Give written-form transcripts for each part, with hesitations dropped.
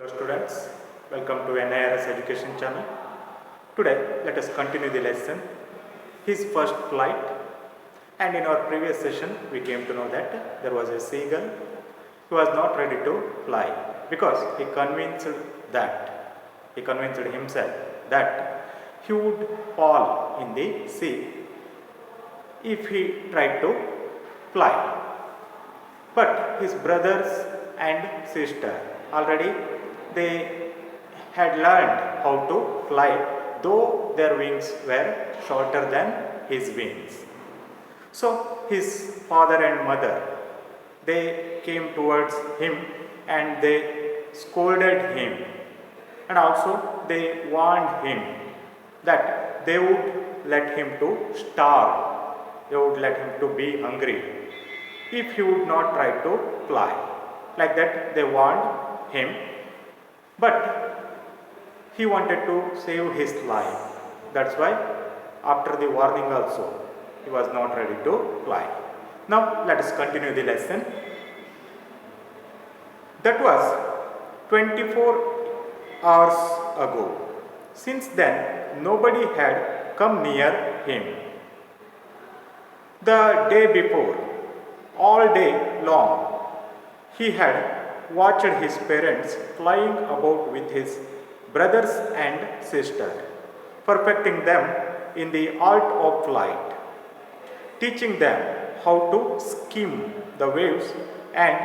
Hello students, welcome to NIRS Education Channel. Today let us continue the lesson, his first flight. And in our previous session we came to know that there was a seagull who was not ready to fly because he convinced himself that he would fall in the sea if he tried to fly. But his brothers and sister already they had learned how to fly, though their wings were shorter than his wings. So his father and mother they came towards him and they scolded him, and also they warned him that they would let him to starve, they would let him to be hungry if he would not try to fly. Like that they warned him, but he wanted to save his life. That's why after the warning also he was not ready to fly. Now let us continue the lesson. That was 24 hours ago. Since then nobody had come near him. The day before, all day long, he had watched his parents flying about with his brothers and sister, perfecting them in the art of flight, teaching them how to skim the waves and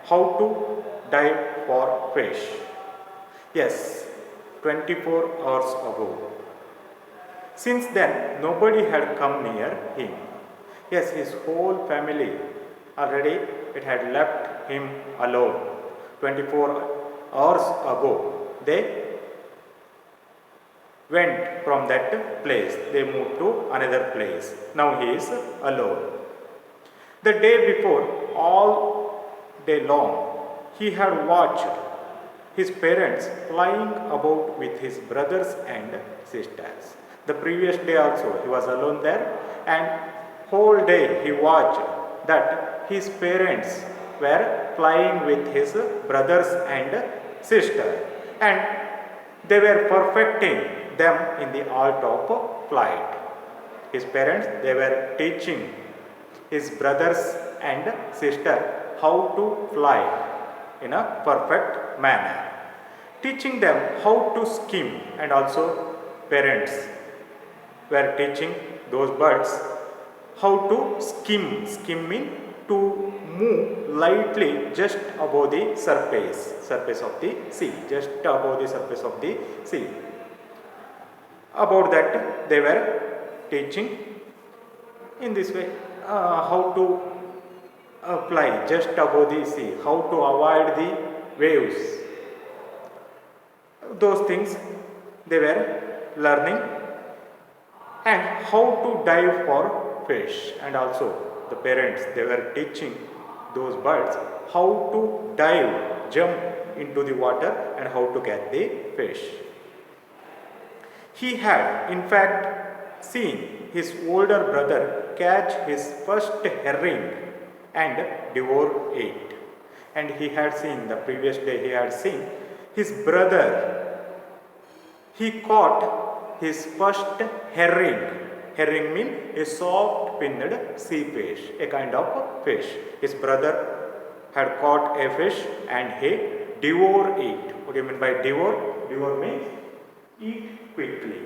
how to dive for fish. Yes, 24 hours ago. Since then, nobody had come near him. Yes, his whole family already it had left him alone. 24 hours ago, they went from that place. They moved to another place. Now he is alone. The day before, all day long, he had watched his parents flying about with his brothers and sisters. The previous day also, he was alone there, and whole day he watched that his parents were flying with his brothers and sister, and they were perfecting them in the art of flight. His parents they were teaching his brothers and sister how to fly in a perfect manner, teaching them how to skim, and also parents were teaching those birds how to skim. Skim means to move lightly just above the surface of the sea, just above the surface of the sea. About that they were teaching in this way how to fly just above the sea, how to avoid the waves. Those things they were learning, and how to dive for fish, and also the parents they were teaching those birds how to dive, jump into the water, and how to get the fish. He had in fact seen his older brother catch his first herring and devour it, and he had seen the previous day he had seen his brother, he caught his first herring. Herring means a soft pinned sea fish, a kind of fish. His brother had caught a fish and he devoured it. What do you mean by devour? Devour means eat quickly.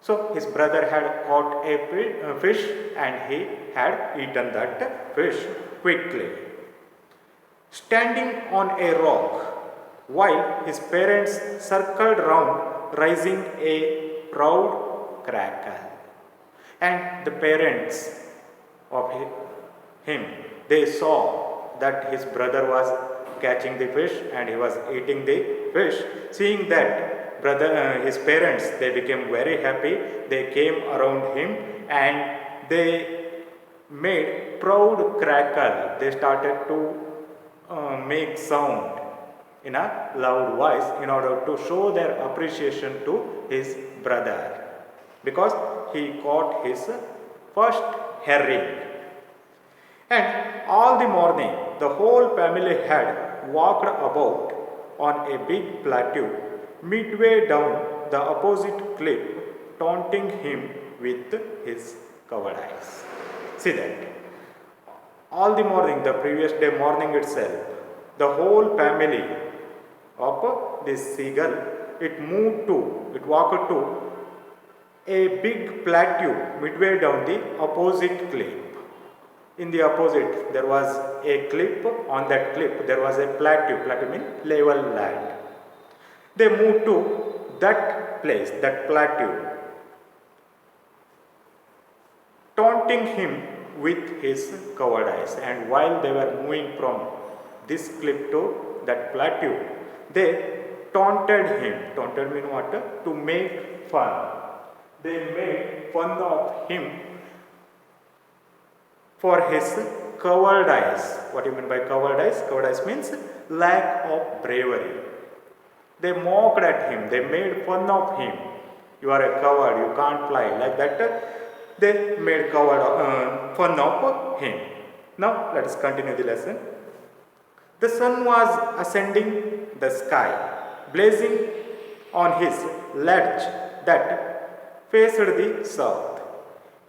So his brother had caught a fish and he had eaten that fish quickly. Standing on a rock while his parents circled round, raising a proud crackle. And the parents of him, they saw that his brother was catching the fish and he was eating the fish. Seeing that his parents, they became very happy. They came around him and they made proud crackle. They started to make sound in a loud voice in order to show their appreciation to his brother, because he caught his first herring. And all the morning the whole family had walked about on a big plateau midway down the opposite cliff, taunting him with his covered eyes. See that. All the morning, the previous day morning itself, the whole family of this seagull, it walked to a big plateau midway down the opposite cliff. In the opposite, there was a cliff. On that cliff, there was a plateau. Plateau means level land. They moved to that place, that plateau, taunting him with his covered eyes. And while they were moving from this cliff to that plateau, they taunted him. Taunted means what? To make fun. They made fun of him for his covered eyes. What do you mean by covered eyes? Covered eyes means lack of bravery. They mocked at him. They made fun of him. You are a coward. You can't fly. Like that, they made fun of him. Now, let us continue the lesson. The sun was ascending the sky, blazing on his ledge that faced the south.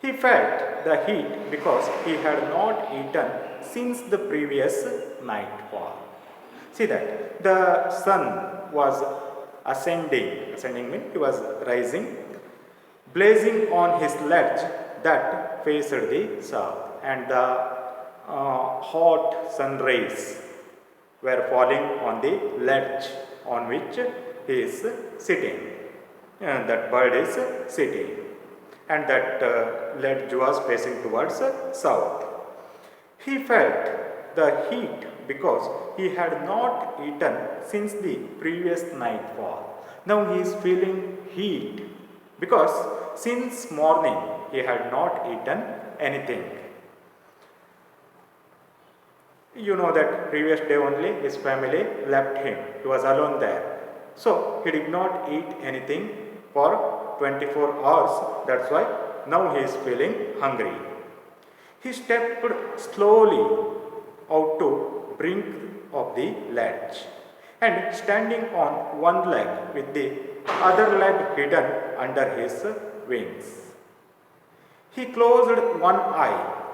He felt the heat because he had not eaten since the previous nightfall. See that the sun was ascending. Ascending means he was rising, blazing on his ledge that faced the south, and the hot sun rays were falling on the ledge on which he is sitting. And that bird is sitting, and that ledge was facing towards south. He felt the heat because he had not eaten since the previous nightfall. Now he is feeling heat because since morning he had not eaten anything. You know that previous day only his family left him. He was alone there. So he did not eat anything for 24 hours. That's why now he is feeling hungry. He stepped slowly out to brink of the ledge, and standing on one leg with the other leg hidden under his wings, he closed one eye,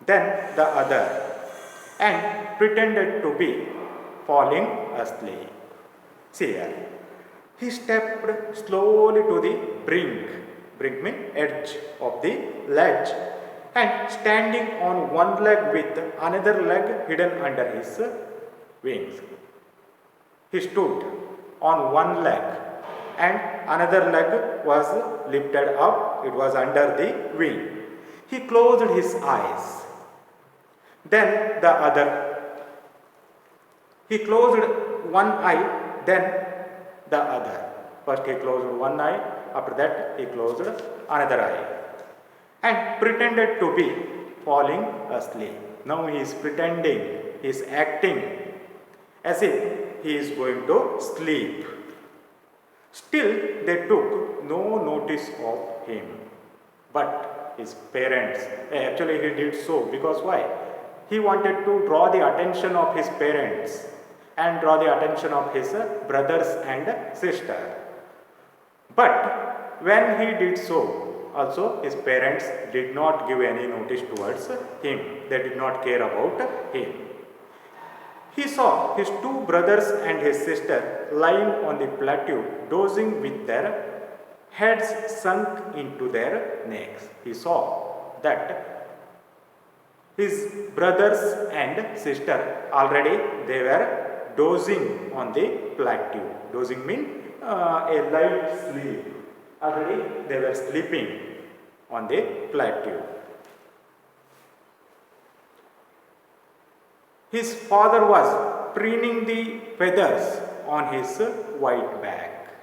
then the other, and pretended to be falling asleep. See here. He stepped slowly to the brink. Brink means edge of the ledge, and standing on one leg with another leg hidden under his wings. He stood on one leg and another leg was lifted up. It was under the wing. He closed his eyes. Then the other. He closed one eye, then the other. First he closed one eye, after that he closed another eye, and pretended to be falling asleep. Now he is pretending, he is acting as if he is going to sleep. Still they took no notice of him. But his parents, actually he did so because why? He wanted to draw the attention of his parents and draw the attention of his brothers and sister. But when he did so, also his parents did not give any notice towards him. They did not care about him. He saw his two brothers and his sister lying on the plateau, dozing with their heads sunk into their necks. He saw that his brothers and sister already they were dozing on the plateau. Dozing means a light sleep. Already they were sleeping on the plateau. His father was preening the feathers on his white back.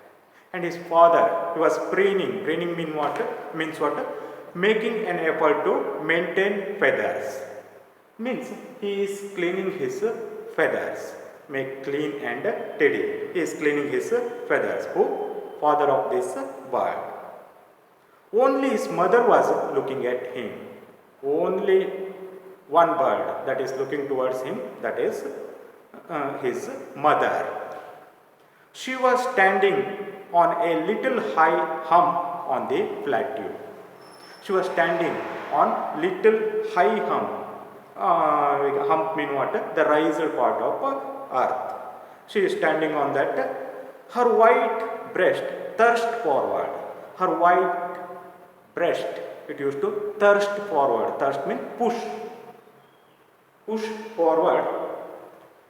And his father, he was preening. Preening means what? Means what? Making an effort to maintain feathers. Means he is cleaning his feathers. Make clean and tidy. He is cleaning his feathers. Who? Father of this bird. Only his mother was looking at him. Only one bird that is looking towards him, that is his mother. She was standing on a little high hump on the plateau. She was standing on little high hump. Hump mean what? The raised part of earth. She is standing on that. Her white breast thirst forward. Her white breast, it used to thirst forward. Thirst means push. Push forward.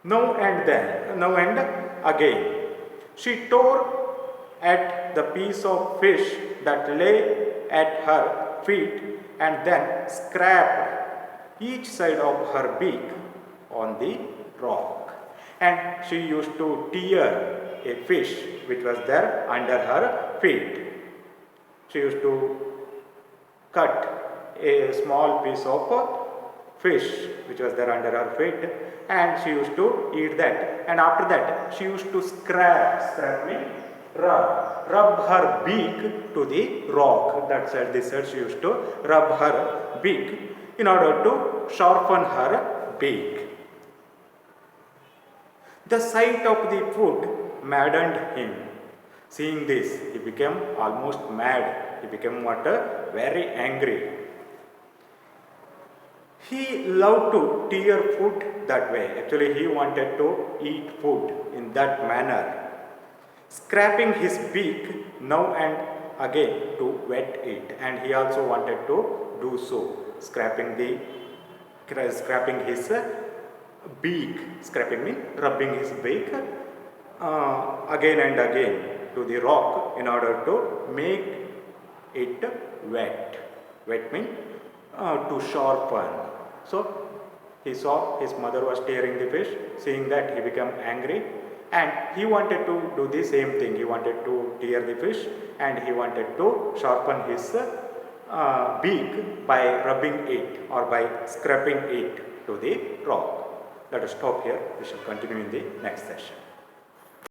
Now and then, now and again. She tore at the piece of fish that lay at her feet and then scraped each side of her beak on the rock. And she used to tear a fish which was there under her feet. She used to cut a small piece of fish which was there under her feet, and she used to eat that. And after that she used to scrap means rub her beak to the rock. That said, this said she used to rub her beak in order to sharpen her beak. The sight of the food maddened him. Seeing this, he became almost mad. He became very angry. He loved to tear food that way. Actually, he wanted to eat food in that manner, scraping his beak now and again to wet it. And he also wanted to do so, scraping his beak. Scraping means rubbing his beak again and again to the rock in order to make it wet. Wet means to sharpen. So he saw his mother was tearing the fish. Seeing that, he became angry, and he wanted to do the same thing. He wanted to tear the fish, and he wanted to sharpen his beak by rubbing it or by scraping it to the rock. Let us stop here. We shall continue in the next session.